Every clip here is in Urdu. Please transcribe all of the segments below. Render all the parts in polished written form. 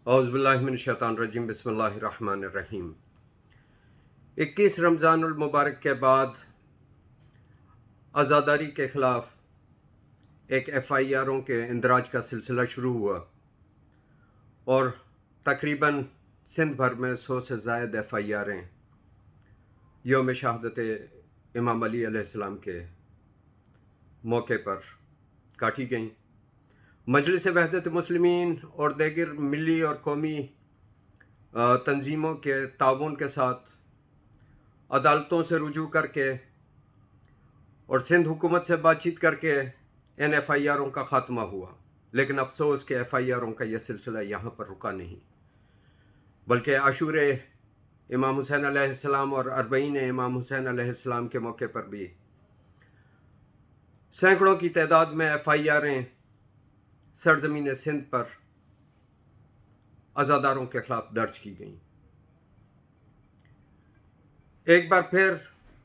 اعوذ باللہ من الشیطان الرجیم بسم اللہ الرحمن الرحیم 21 رمضان المبارک کے بعد عزاداری کے خلاف ایک ایف آئی آروں کے اندراج کا سلسلہ شروع ہوا اور تقریباً سندھ بھر میں 100 سے زائد ایف آئی آریں یوم شہادت امام علی علیہ السلام کے موقع پر کاٹی گئیں۔ مجلس وحدت مسلمین اور دیگر ملی اور قومی تنظیموں کے تعاون کے ساتھ عدالتوں سے رجوع کر کے اور سندھ حکومت سے بات چیت کر کے ان ایف آئی آروں کا خاتمہ ہوا، لیکن افسوس کہ ایف آئی آروں کا یہ سلسلہ یہاں پر رکا نہیں، بلکہ عاشور امام حسین علیہ السلام اور اربعین امام حسین علیہ السلام کے موقع پر بھی سینکڑوں کی تعداد میں ایف آئی آریں سرزمین سندھ پر عزاداروں کے خلاف درج کی گئیں۔ ایک بار پھر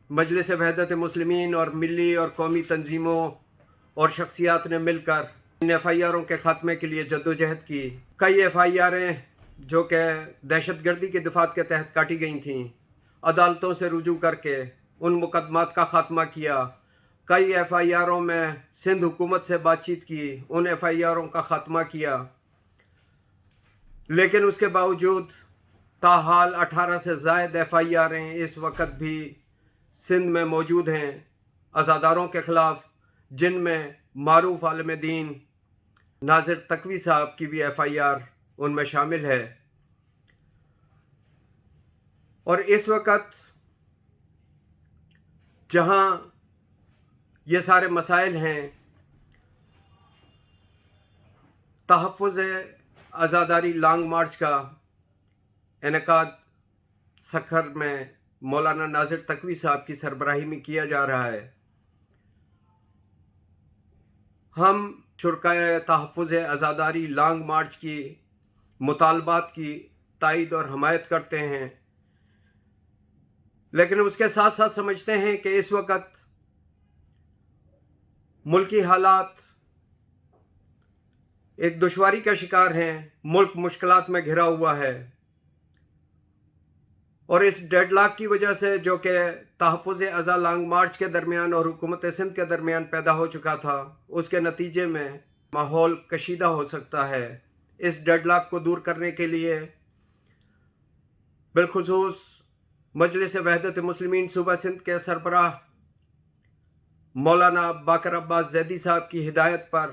مجلس وحدت مسلمین اور ملی اور قومی تنظیموں اور شخصیات نے مل کر ان ایف آئی آروں کے خاتمے کے لیے جدوجہد کی۔ کئی ایف آئی آریں جو کہ دہشت گردی کے دفعات کے تحت کاٹی گئی تھیں، عدالتوں سے رجوع کر کے ان مقدمات کا خاتمہ کیا۔ کئی ایف آئی آروں میں سندھ حکومت سے بات چیت کی، ان ایف آئی آروں کا خاتمہ کیا، لیکن اس کے باوجود تاحال 18 سے زائد ایف آئی آریں اس وقت بھی سندھ میں موجود ہیں عزاداروں کے خلاف، جن میں معروف عالم دین ناظر تقوی صاحب کی بھی ایف آئی آر ان میں شامل ہے۔ اور اس وقت جہاں یہ سارے مسائل ہیں، تحفظ عزاداری لانگ مارچ کا انعقاد سکھر میں مولانا ناظر تقوی صاحب کی سربراہی میں کیا جا رہا ہے۔ ہم شرکائے تحفظ عزاداری لانگ مارچ کی مطالبات کی تائید اور حمایت کرتے ہیں، لیکن اس کے ساتھ ساتھ سمجھتے ہیں کہ اس وقت ملکی حالات ایک دشواری کا شکار ہیں، ملک مشکلات میں گھرا ہوا ہے، اور اس ڈیڈ لاک کی وجہ سے جو کہ تحفظ عزا لانگ مارچ کے درمیان اور حکومت سندھ کے درمیان پیدا ہو چکا تھا، اس کے نتیجے میں ماحول کشیدہ ہو سکتا ہے۔ اس ڈیڈ لاک کو دور کرنے کے لیے بالخصوص مجلس وحدت مسلمین صوبہ سندھ کے سربراہ مولانا باقر عباس زیدی صاحب کی ہدایت پر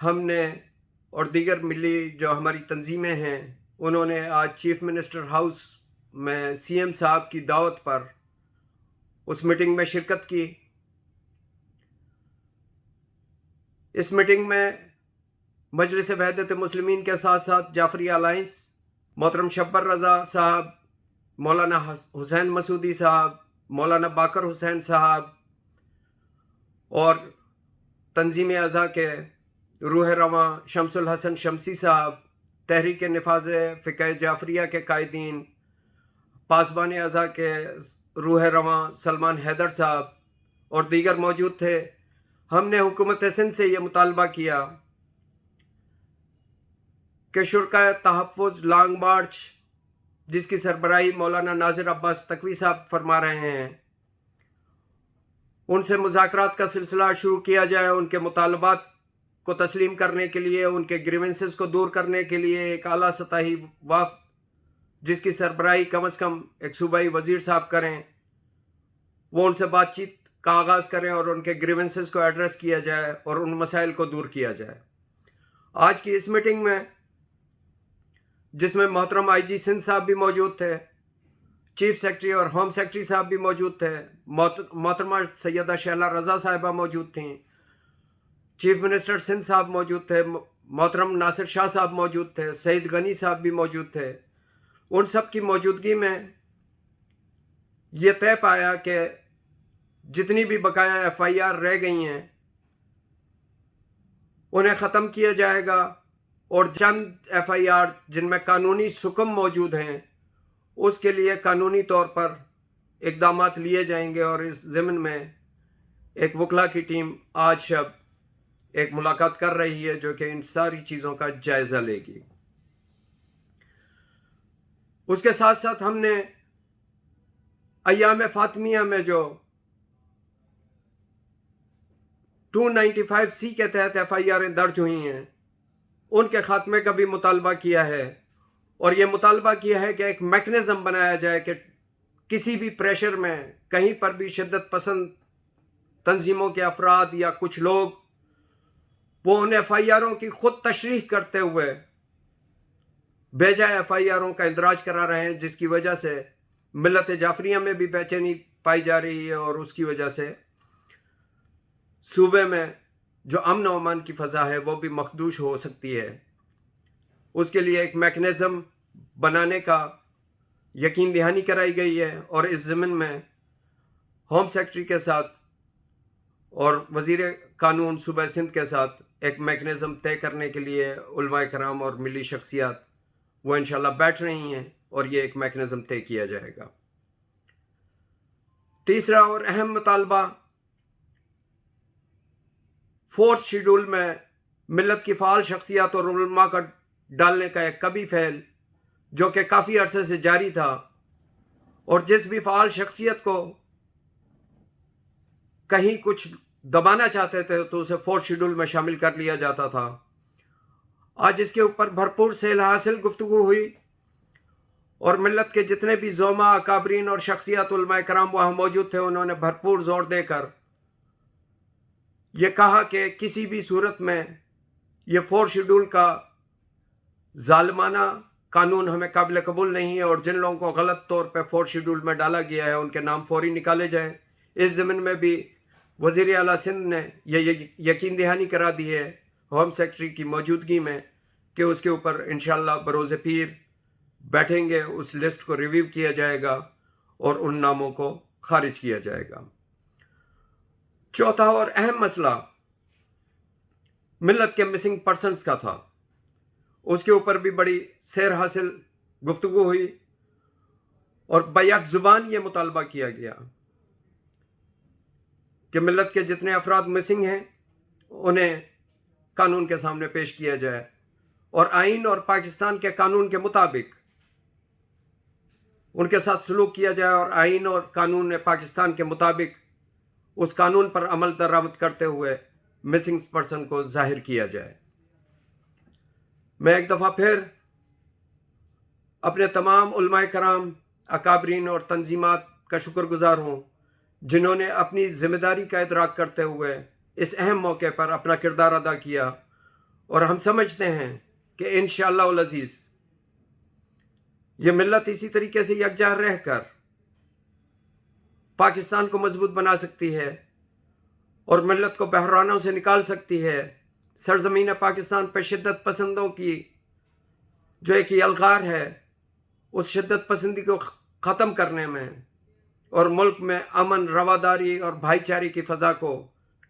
ہم نے اور دیگر ملی جو ہماری تنظیمیں ہیں، انہوں نے آج چیف منسٹر ہاؤس میں سی ایم صاحب کی دعوت پر اس میٹنگ میں شرکت کی۔ اس میٹنگ میں مجلس وحدت مسلمین کے ساتھ ساتھ جعفری الائنس، محترم شبر رضا صاحب، مولانا حسین مسعودی صاحب، مولانا باقر حسین صاحب اور تنظیم اعضاء کے روح رواں شمس الحسن شمسی صاحب، تحریک نفاذ فقہ جعفریہ کے قائدین، پاسبان اعضاء کے روح رواں سلمان حیدر صاحب اور دیگر موجود تھے۔ ہم نے حکومت سندھ سے یہ مطالبہ کیا کہ شرکائے تحفظ لانگ مارچ، جس کی سربراہی مولانا ناظر عباس تقوی صاحب فرما رہے ہیں، ان سے مذاکرات کا سلسلہ شروع کیا جائے، ان کے مطالبات کو تسلیم کرنے کے لیے، ان کے گریونسز کو دور کرنے کے لیے ایک اعلیٰ سطحی وفد جس کی سربراہی کم از کم ایک صوبائی وزیر صاحب کریں، وہ ان سے بات چیت کا آغاز کریں اور ان کے گریونسز کو ایڈریس کیا جائے اور ان مسائل کو دور کیا جائے۔ آج کی اس میٹنگ میں، جس میں محترم آئی جی سندھ صاحب بھی موجود تھے، چیف سیکرٹری اور ہوم سیکرٹری صاحب بھی موجود تھے، محترمہ سیدہ شہلا رضا صاحبہ موجود تھیں، چیف منسٹر سندھ صاحب موجود تھے، محترم ناصر شاہ صاحب موجود تھے، سعید غنی صاحب بھی موجود تھے۔ ان سب کی موجودگی میں یہ طے پایا کہ جتنی بھی بقایا ایف آئی آر رہ گئی ہیں انہیں ختم کیا جائے گا، اور چند ایف آئی آر جن میں قانونی سکم موجود ہیں اس کے لیے قانونی طور پر اقدامات لیے جائیں گے، اور اس ضمن میں ایک وکلا کی ٹیم آج شب ایک ملاقات کر رہی ہے جو کہ ان ساری چیزوں کا جائزہ لے گی۔ اس کے ساتھ ساتھ ہم نے ایام فاطمیہ میں جو 295C کے تحت FIR درج ہوئی ہیں ان کے خاتمے کا بھی مطالبہ کیا ہے، اور یہ مطالبہ کیا ہے کہ ایک میکنزم بنایا جائے کہ کسی بھی پریشر میں کہیں پر بھی شدت پسند تنظیموں کے افراد یا کچھ لوگ وہ ان FIRوں کی خود تشریح کرتے ہوئے بے جائے FIRوں کا اندراج کرا رہے ہیں، جس کی وجہ سے ملت جعفریہ میں بھی بے چینی پائی جا رہی ہے، اور اس کی وجہ سے صوبے میں جو امن و امان کی فضا ہے وہ بھی مخدوش ہو سکتی ہے۔ اس کے لیے ایک میکنزم بنانے کا یقین دہانی کرائی گئی ہے، اور اس ضمن میں ہوم سیکرٹری کے ساتھ اور وزیر قانون صوبہ سندھ کے ساتھ ایک میکنزم طے کرنے کے لیے علماء کرام اور ملی شخصیات وہ انشاءاللہ بیٹھ رہی ہیں، اور یہ ایک میکنزم طے کیا جائے گا۔ تیسرا اور اہم مطالبہ 4th شیڈول میں ملت کی فعال شخصیات اور علماء کا ڈالنے کا ایک کبھی فعل جو کہ کافی عرصے سے جاری تھا، اور جس بھی فعال شخصیت کو کہیں کچھ دبانا چاہتے تھے تو اسے 4th شیڈول میں شامل کر لیا جاتا تھا۔ آج اس کے اوپر بھرپور سیل حاصل گفتگو ہوئی، اور ملت کے جتنے بھی زعماء، اکابرین اور شخصیات علماء کرام وہاں موجود تھے، انہوں نے بھرپور زور دے کر یہ کہا کہ کسی بھی صورت میں یہ 4th شیڈول کا ظالمانہ قانون ہمیں قابل قبول نہیں ہے، اور جن لوگوں کو غلط طور پہ 4th شیڈول میں ڈالا گیا ہے ان کے نام فوری نکالے جائیں۔ اس ضمن میں بھی وزیر اعلیٰ سندھ نے یہ یقین دہانی کرا دی ہے ہوم سیکرٹری کی موجودگی میں کہ اس کے اوپر انشاءاللہ بروز پیر بیٹھیں گے، اس لسٹ کو ریویو کیا جائے گا اور ان ناموں کو خارج کیا جائے گا۔ چوتھا اور اہم مسئلہ ملت کے مسنگ پرسنز کا تھا، اس کے اوپر بھی بڑی سیر حاصل گفتگو ہوئی، اور بیک زبان یہ مطالبہ کیا گیا کہ ملت کے جتنے افراد مسنگ ہیں انہیں قانون کے سامنے پیش کیا جائے، اور آئین اور پاکستان کے قانون کے مطابق ان کے ساتھ سلوک کیا جائے، اور آئین اور قانون پاکستان کے مطابق اس قانون پر عمل درآمد کرتے ہوئے مسنگ پرسن کو ظاہر کیا جائے۔ میں ایک دفعہ پھر اپنے تمام علماء کرام، اکابرین اور تنظیمات کا شکر گزار ہوں جنہوں نے اپنی ذمہ داری کا ادراک کرتے ہوئے اس اہم موقع پر اپنا کردار ادا کیا، اور ہم سمجھتے ہیں کہ انشاءاللہ العزیز یہ ملت اسی طریقے سے یکجا رہ کر پاکستان کو مضبوط بنا سکتی ہے، اور ملت کو بحرانوں سے نکال سکتی ہے۔ سرزمین پاکستان پہ شدت پسندوں کی جو ایک یلغار ہے، اس شدت پسندی کو ختم کرنے میں اور ملک میں امن، رواداری اور بھائی چارے کی فضا کو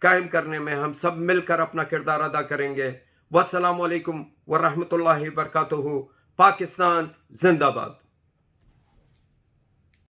قائم کرنے میں ہم سب مل کر اپنا کردار ادا کریں گے۔ والسلام علیکم ورحمۃ اللہ وبرکاتہ۔ پاکستان زندہ باد۔